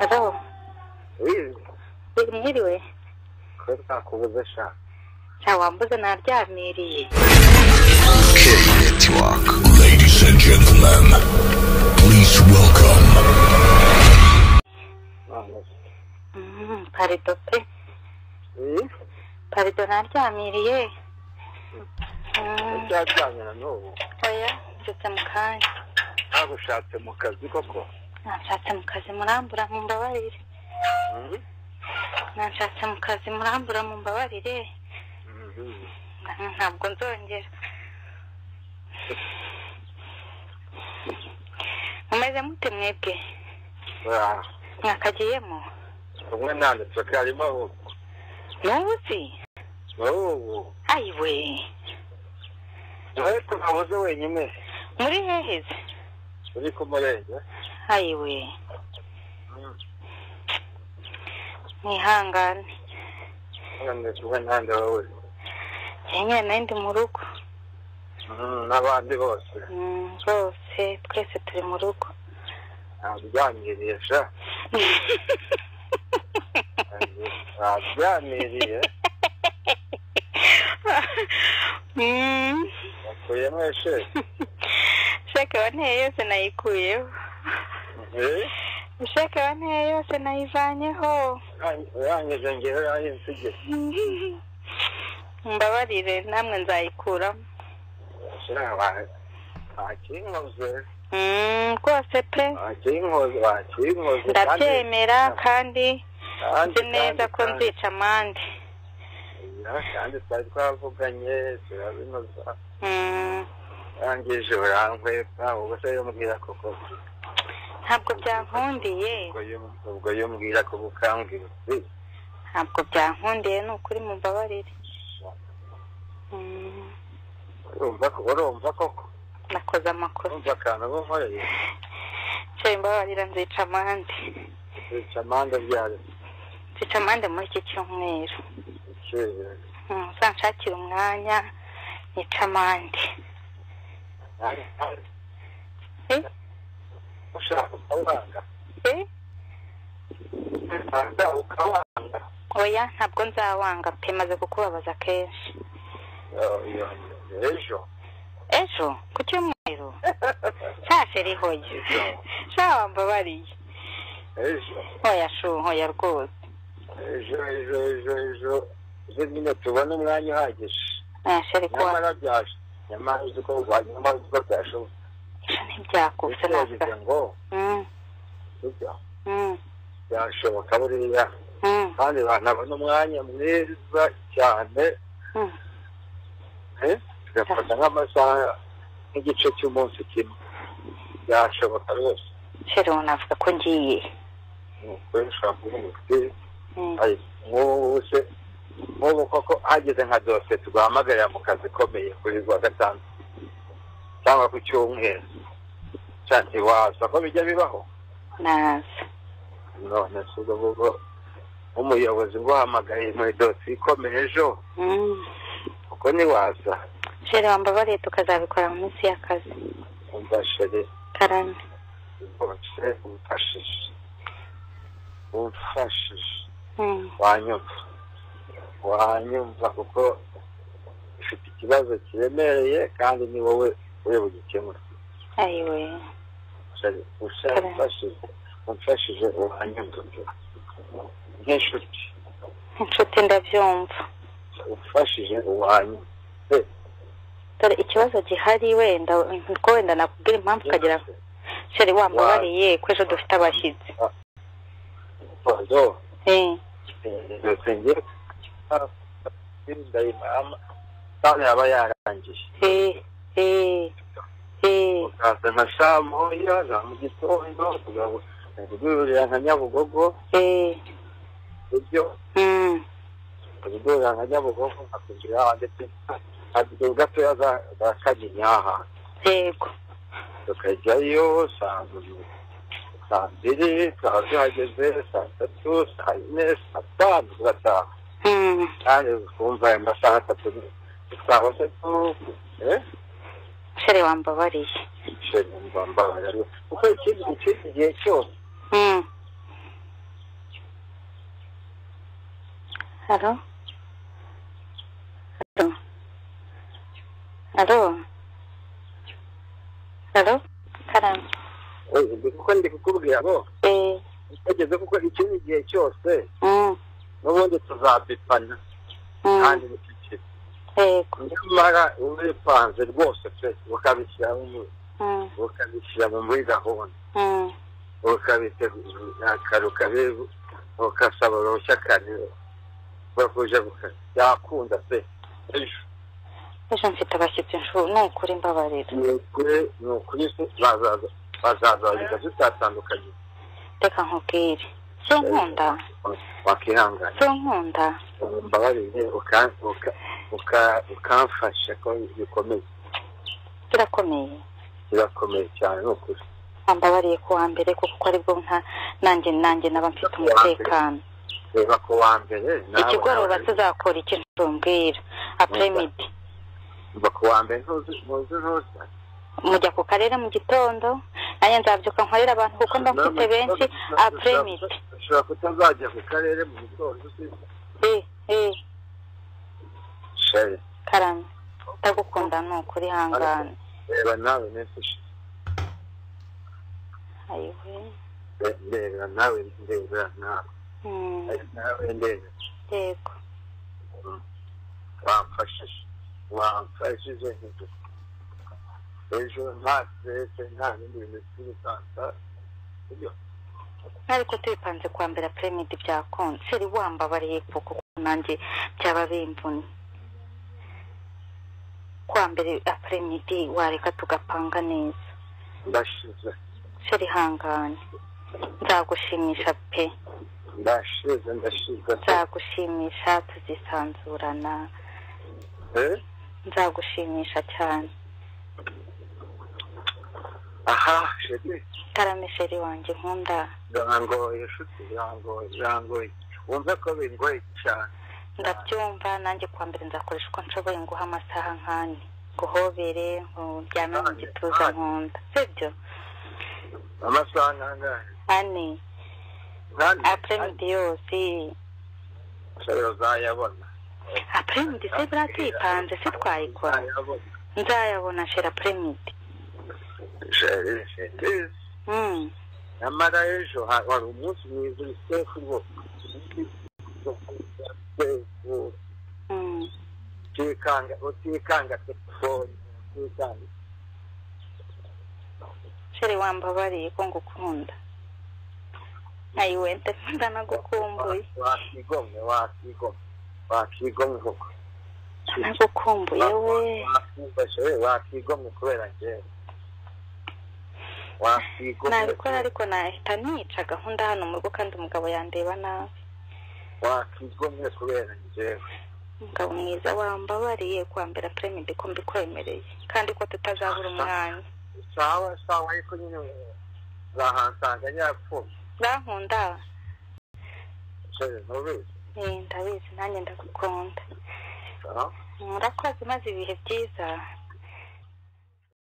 Hello. Oui. Mwiriwe. Kweta kubuza sha. Wambuze naryamiriye. K-Network. Ladies and gentlemen, please welcome. Parido pe. Parido naryamiriye. Cyajyanye na n'ubu. Oya, ndetse mukanya. Nagushatse mu kazi koko. Nashatse mu kazi murambura mu mbabarire. Nashatse mu kazi murambura mu mbabarire. Ntabwo nzongera. Mumeze mute mwebwe? Mwakagiyemo? Umwe nanditse karimo aho. Nubuzi? Ayiwe. Tunabuze wenyine. Muri heheze? Uri ku murenge? Ayiwe. Nihangane. Tuwe nande wowe. Nyine ndi mu rugo. N'abandi bose. Bose twese turi mu rugo. Abyamiriye sha. Abyamiriye. Wakuyemo she. Sheke wanteye yose nayikuyeho. Sheke wanteye yose nayivanyeho. Yangeje ngewe yahinsige. Mbabarire namwe nzayikuramo. Akinkoze. Rwose pe. Akinkoze. Ndabyemera kandi nzi neza ko nzica amande. Kandi twari twavuganye turabinoza. Yangije urankwepa ubwo se yomubwira koko. Ntabwo byankundiye. Ubwo yombwira ko bukambwira. Ntabwo byankundiye n'ukuri mu mbabarire. Urumva koko. Nakoze amakosa. Urumva akantu nkoreye. Cyo mbabarira nzica amande. Nzica amande byari. Nzica amande muri iki cyumweru. Uzanshakira umwanya nica amande. Ushaka ukawanga. Oya ntabwo nzawanga pe maze kukubabaza kenshi. Ejo ku cyumweru. Shasheri hoye. Shawa mbabariye. Oya hoya rwose. Ejo nyine tubona umwanya uhagije. Sheri kuwa. Nyamara byaje. Nyamara uzi ko byashoboka. Ntibyakubise nasa. Ngo. Byashoboka buriya. Kandi banabona umwanya mwiza cyane. Tugafata nk'amasaha nk'igice cy'umunsi kimwe. Byashoboka rwose. Sheri unavuga ko ngiye. Ukoresha umuti. Nk'ubu koko hageze nka dose tugahamagarira mu kazi ikomeye kuri wa gatanu cyangwa ku cyumweru cyane waza ko bijya bibaho naza none si ubwo umuyobozi ngo uhamagaye muri dose ikomeye ejo kuko ntiwaza Sheri wambabariye tukazabikora mu minsi y'akazi. Umva Sheri Karame rwose umfashije wanyumva kuko ufite ikibazo kiremereye kandi ni wowe bugikemura. Ayiwe. Umfashije wanyumva nk'inshuti. Inshuti ndabyumva. Umfashije wanyumva. Dore ikibazo gihari wenda ko wenda nakubwira impamvu kagira. Sheri wambabariye ko ejo dufite abashyitsi. Pardon. Ndayimama kandi aba yarangije. Ukaza nka saa moya za mu gitondo tugahurira nka Nyabugogo. Ibyo tugahurira nka Nyabugogo akubwira ndetse ati gatoya za Kanyinya. Yego. Tukajyayo saa mbiri twahageze saa tatu saa yine saa tanu tugataha. Kandi twumva aya masaha atatu twahose Sheri wambabariye. Sheri wambabariye kuko ikindi gihe cyose Halo? Halo? Halo? Halo? Karame. kuko ndi kukubwira ngo ugeze kuko ikindi gihe cyose n'ubundi tuzabipana kandi bikikije nyamara ubipanze rwose pe ukabishyira muri gahunda ukabitegura ukasaba uruhushya kandi bakuje gukora yakunda pe ejo mfite abashyitsi ni ukuri mbabarira ni ukuri bazaza zitatandukanye reka nkubwire so nkunda wakihangana so nkunda mbabarire ukamfasha ko bikomeye birakomeye cyane ni ukuri mbabariye ku wa mbere kuko aribwo nanjye naba mfite umutekano reba ku wa mbere ikigoroba tuzakora iki ntumbwira apremidi mba ku wa mbere ntuzi mujya ku karere mu gitondo nanjye nzabyuka nkorera abantu kuko mba mfite benshi apremidi ushobora kutazajya ku karere mu gitondo sheri karame ndagukunda ni ukuri hangana reba nawe nefushe ayiwe ndeba nawe yego wamfashije ejo nta stress nta bindi bintu by'ubutanta ariko tubipanze kwa mbere apremidi byakunda seri wambabariye kuko nanjye byaba bimvunye kwa mbere apremidi wareka tugapanga neza ndashize seri hangane nzagushimisha pe ndashize nzagushimisha tuzisanzurana nzagushimisha cyane aha sheri karame sheri wanjye nkunda birangoye nshuti birangoye wumve ko bingoye cyane ndabyumva nanjye kwa mbere nzakoresha uko nshoboye nguha amasaha nkane guhobere nkuryame mu gituza nkunda sibyo amasaha nangahe ane apremidi yose sheri uzayabona apremidi se biratipanze se twayikora nzayabona sheri apremidi sheri nyamara ejo hari umunsi mwiza uri sefu rwose utikanga telefone utikanga sheri wambabariye ko ngukunda ayiwe ndanagukumbuye wakigomwe koko nagukumbuye we wakigomwe kubera njyewe nabikora ariko nahita nica gahunda hano mu rugo kandi umugabo yandeba nabi wakigomwe kubera njyewe umugabo mwiza wambabariye kwa mbere apremidi ko mbikwemereye kandi ko tutazabura umwanya sawa ariko nyine zahansanga nyapfuye bankunda ntubizi ndabizi nanjye ndagukunda murakoze maze ibihe byiza